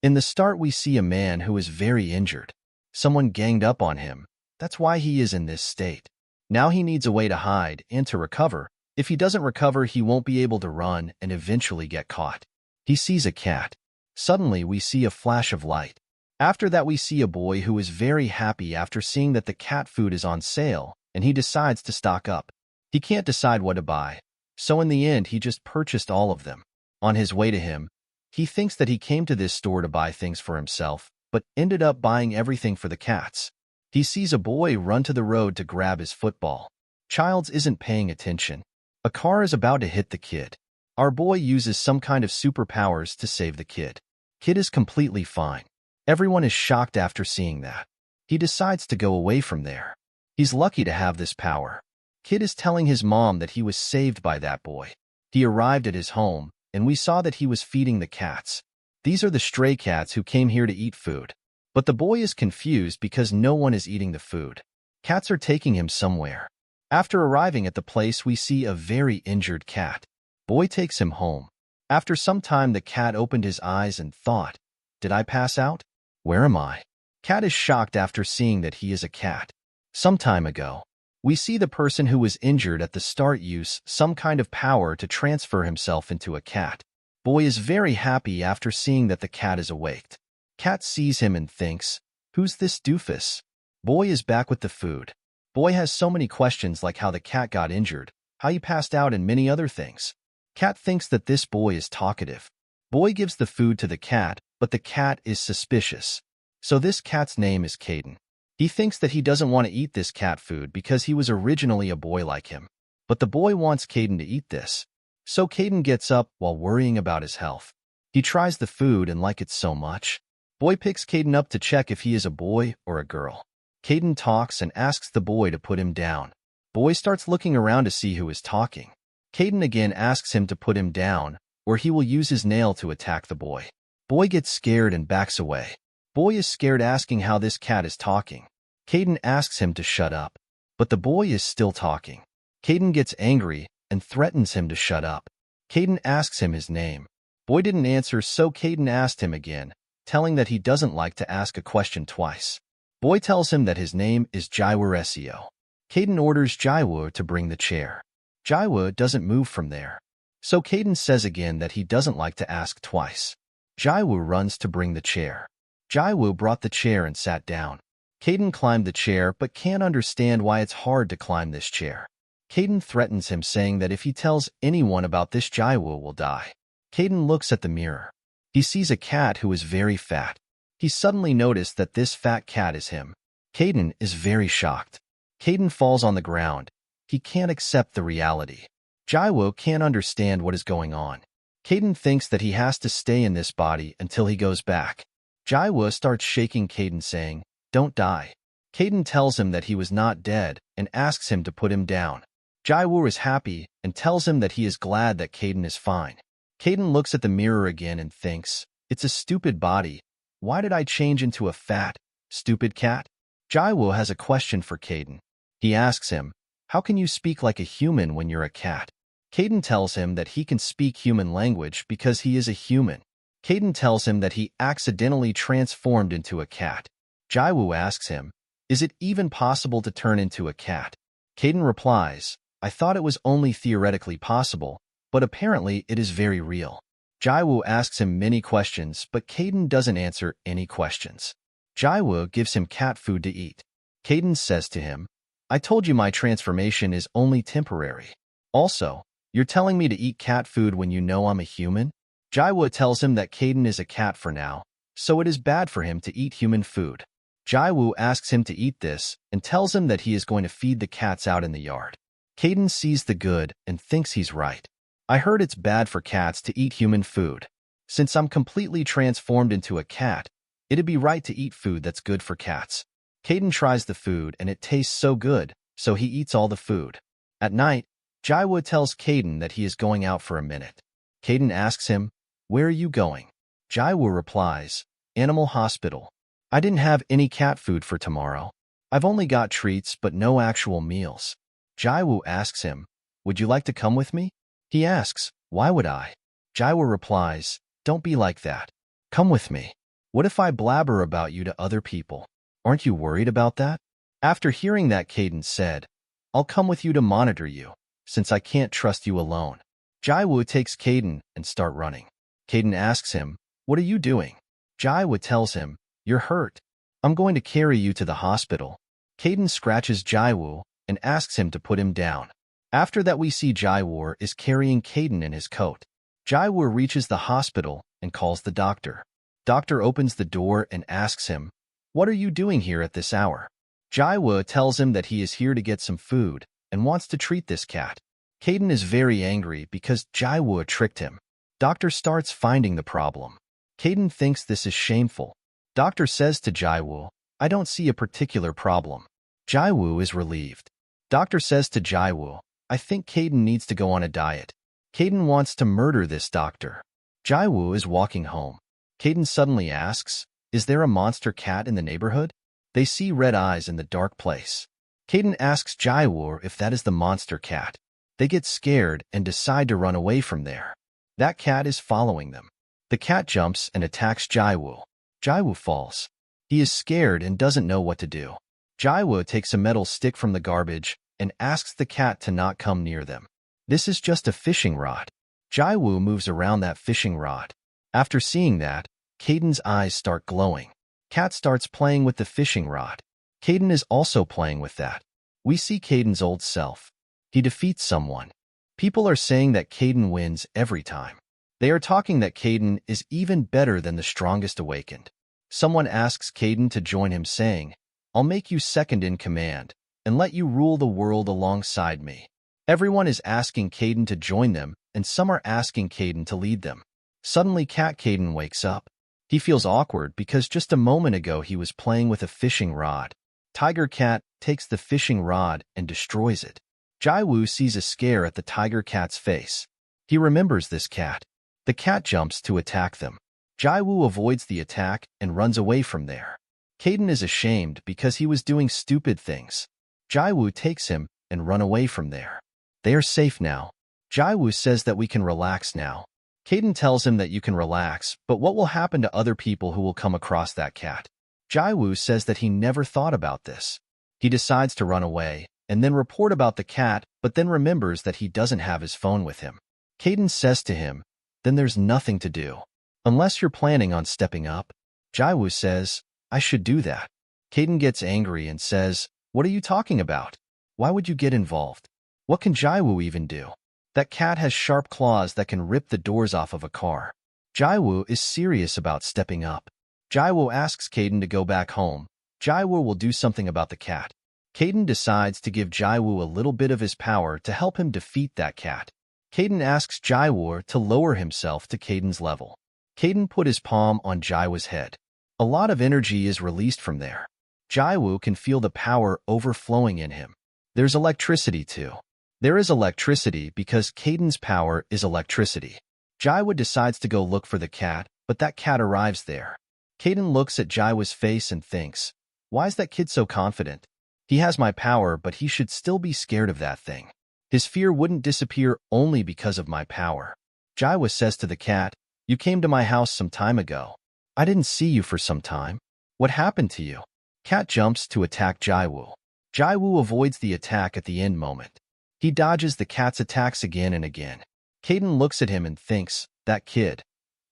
In the start, we see a man who is very injured. Someone ganged up on him. That's why he is in this state. Now he needs a way to hide and to recover. If he doesn't recover, he won't be able to run and eventually get caught. He sees a cat. Suddenly, we see a flash of light. After that, we see a boy who is very happy after seeing that the cat food is on sale, and he decides to stock up. He can't decide what to buy, so in the end, he just purchased all of them. On his way to him, he thinks that he came to this store to buy things for himself, but ended up buying everything for the cats. He sees a boy run to the road to grab his football. Childs isn't paying attention. A car is about to hit the kid. Our boy uses some kind of superpowers to save the kid. Kid is completely fine. Everyone is shocked after seeing that. He decides to go away from there. He's lucky to have this power. Kid is telling his mom that he was saved by that boy. He arrived at his home, and we saw that he was feeding the cats. These are the stray cats who came here to eat food. But the boy is confused because no one is eating the food. Cats are taking him somewhere. After arriving at the place, we see a very injured cat. Boy takes him home. After some time, the cat opened his eyes and thought, "Did I pass out? Where am I?" Cat is shocked after seeing that he is a cat. Some time ago, we see the person who was injured at the start use some kind of power to transfer himself into a cat. Boy is very happy after seeing that the cat is awake. Cat sees him and thinks, "Who's this doofus?" Boy is back with the food. Boy has so many questions like how the cat got injured, how he passed out, and many other things. Cat thinks that this boy is talkative. Boy gives the food to the cat, but the cat is suspicious. So this cat's name is Caden. He thinks that he doesn't want to eat this cat food because he was originally a boy like him. But the boy wants Caden to eat this. So Caden gets up while worrying about his health. He tries the food and likes it so much. Boy picks Caden up to check if he is a boy or a girl. Caden talks and asks the boy to put him down. Boy starts looking around to see who is talking. Caden again asks him to put him down, or he will use his nail to attack the boy. Boy gets scared and backs away. Boy is scared, asking how this cat is talking. Caden asks him to shut up, but the boy is still talking. Caden gets angry and threatens him to shut up. Caden asks him his name. Boy didn't answer, so Caden asked him again, telling that he doesn't like to ask a question twice. Boy tells him that his name is Jaiwu. Caden orders Jaiwu to bring the chair. Jaiwu doesn't move from there. So Caden says again that he doesn't like to ask twice. Jaiwu runs to bring the chair. Jaiwu brought the chair and sat down. Caden climbed the chair but can't understand why it's hard to climb this chair. Caden threatens him, saying that if he tells anyone about this, Jaiwu will die. Caden looks at the mirror. He sees a cat who is very fat. He suddenly noticed that this fat cat is him. Caden is very shocked. Caden falls on the ground. He can't accept the reality. Jaiwu can't understand what is going on. Caden thinks that he has to stay in this body until he goes back. Jaiwu starts shaking Caden, saying, "Don't die." Caden tells him that he was not dead and asks him to put him down. Jaiwu is happy and tells him that he is glad that Caden is fine. Caden looks at the mirror again and thinks, "It's a stupid body. Why did I change into a fat, stupid cat?" Jaiwu has a question for Caden. He asks him, "How can you speak like a human when you're a cat?" Caden tells him that he can speak human language because he is a human. Caden tells him that he accidentally transformed into a cat. Jaiwu asks him, "Is it even possible to turn into a cat?" Caden replies, "I thought it was only theoretically possible, but apparently it is very real." Jaiwu asks him many questions, but Caden doesn't answer any questions. Jaiwu gives him cat food to eat. Caden says to him, "I told you my transformation is only temporary. Also, you're telling me to eat cat food when you know I'm a human?" Jaiwu tells him that Caden is a cat for now, so it is bad for him to eat human food. Jaiwu asks him to eat this and tells him that he is going to feed the cats out in the yard. Caden sees the good and thinks he's right. "I heard it's bad for cats to eat human food. Since I'm completely transformed into a cat, it'd be right to eat food that's good for cats." Caden tries the food and it tastes so good, so he eats all the food. At night, Jaiwu tells Caden that he is going out for a minute. Caden asks him, "Where are you going?" Jaiwu replies, "Animal hospital. I didn't have any cat food for tomorrow. I've only got treats but no actual meals." Jaiwu asks him, "Would you like to come with me?" He asks, "Why would I?" Jaiwu replies, "Don't be like that. Come with me." What if I blabber about you to other people? Aren't you worried about that? After hearing that, Caden said, I'll come with you to monitor you, since I can't trust you alone. Jaiwoo takes Caden and start running. Caden asks him, what are you doing? Jaiwoo tells him, you're hurt. I'm going to carry you to the hospital. Caden scratches Jaiwoo and asks him to put him down. After that, we see Jaiwoo is carrying Caden in his coat. Jaiwoo reaches the hospital and calls the doctor. Doctor opens the door and asks him, what are you doing here at this hour? Jaiwoo tells him that he is here to get some food and wants to treat this cat. Caden is very angry because Jaiwoo tricked him. Doctor starts finding the problem. Caden thinks this is shameful. Doctor says to Jaiwoo, I don't see a particular problem. Jaiwoo is relieved. Doctor says to Jaiwoo, I think Caden needs to go on a diet. Caden wants to murder this doctor. Jaiwoo is walking home. Caden suddenly asks, is there a monster cat in the neighborhood? They see red eyes in the dark place. Caden asks Jaiwoo if that is the monster cat. They get scared and decide to run away from there. That cat is following them. The cat jumps and attacks Jaiwoo. Jaiwoo falls. He is scared and doesn't know what to do. Jaiwoo takes a metal stick from the garbage and asks the cat to not come near them. This is just a fishing rod. Jaiwoo moves around that fishing rod. After seeing that, Caden's eyes start glowing. Cat starts playing with the fishing rod. Caden is also playing with that. We see Caden's old self. He defeats someone. People are saying that Caden wins every time. They are talking that Caden is even better than the strongest awakened. Someone asks Caden to join him, saying, I'll make you second in command and let you rule the world alongside me. Everyone is asking Caden to join them, and some are asking Caden to lead them. Suddenly, Caden wakes up. He feels awkward because just a moment ago he was playing with a fishing rod. Tiger Cat takes the fishing rod and destroys it. Jaiwoo sees a scare at the tiger cat's face. He remembers this cat. The cat jumps to attack them. Jaiwoo avoids the attack and runs away from there. Caden is ashamed because he was doing stupid things. Jaiwoo takes him and run away from there. They are safe now. Jaiwoo says that we can relax now. Caden tells him that you can relax, but what will happen to other people who will come across that cat? Jaiwoo says that he never thought about this. He decides to run away and then report about the cat, but then remembers that he doesn't have his phone with him. Caden says to him, then there's nothing to do. Unless you're planning on stepping up. Jaiwoo says, I should do that. Caden gets angry and says, what are you talking about? Why would you get involved? What can Jaiwoo even do? That cat has sharp claws that can rip the doors off of a car. Jaiwoo is serious about stepping up. Jaiwoo asks Caden to go back home. Jaiwoo will do something about the cat. Caden decides to give Jaiwoo a little bit of his power to help him defeat that cat. Caden asks Jaiwoo to lower himself to Caden's level. Caden put his palm on Jaiwoo's head. A lot of energy is released from there. Jaiwoo can feel the power overflowing in him. There's electricity too. There is electricity because Caden's power is electricity. Jaiwoo decides to go look for the cat, but that cat arrives there. Caden looks at Jaiwoo's face and thinks, why is that kid so confident? He has my power, but he should still be scared of that thing. His fear wouldn't disappear only because of my power. Jaiwoo says to the cat, you came to my house some time ago. I didn't see you for some time. What happened to you? Cat jumps to attack Jaiwoo. Jaiwoo avoids the attack at the end moment. He dodges the cat's attacks again and again. Caden looks at him and thinks, that kid.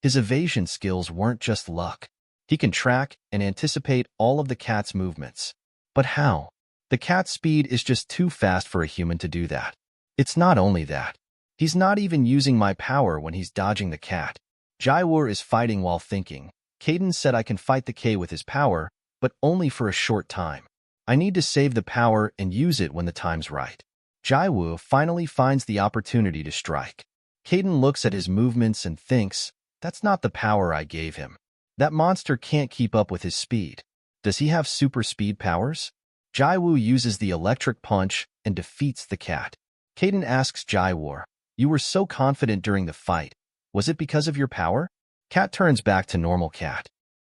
His evasion skills weren't just luck. He can track and anticipate all of the cat's movements. But how? The cat's speed is just too fast for a human to do that. It's not only that. He's not even using my power when he's dodging the cat. Jaiwoo is fighting while thinking. Caden said I can fight the K with his power, but only for a short time. I need to save the power and use it when the time's right. Jaiwoo finally finds the opportunity to strike. Caden looks at his movements and thinks, that's not the power I gave him. That monster can't keep up with his speed. Does he have super speed powers? Jaiwoo uses the electric punch and defeats the cat. Caden asks Jaiwoo, you were so confident during the fight. Was it because of your power? Cat turns back to normal cat.